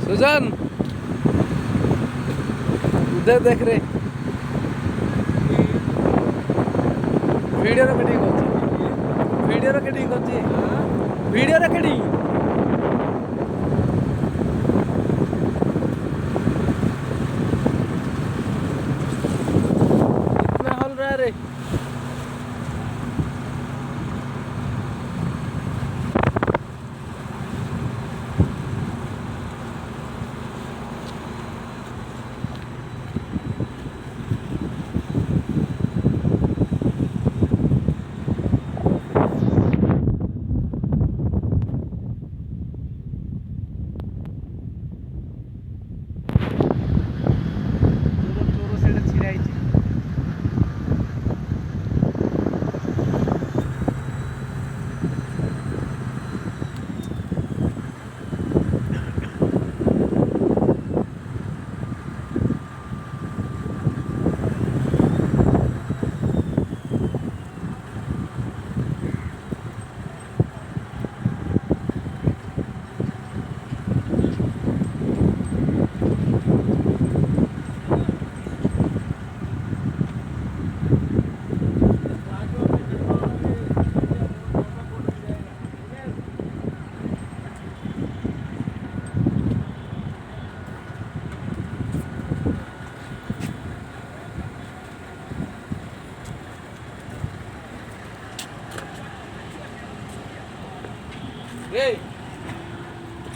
सुजन उधर देख रे वीडियो रेकर्डिंग होती वीडियो रेकर्डिंग होती वीडियो रेकर्डिंग इतना हल रहा है रे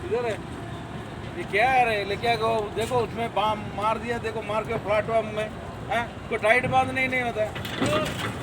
इधर है ये क्या है रे लेके आ गो देखो उसमें बाम मार दिया देखो मार के प्लेटफॉर्म में हैं कोई टाइट बांधने ही नहीं होता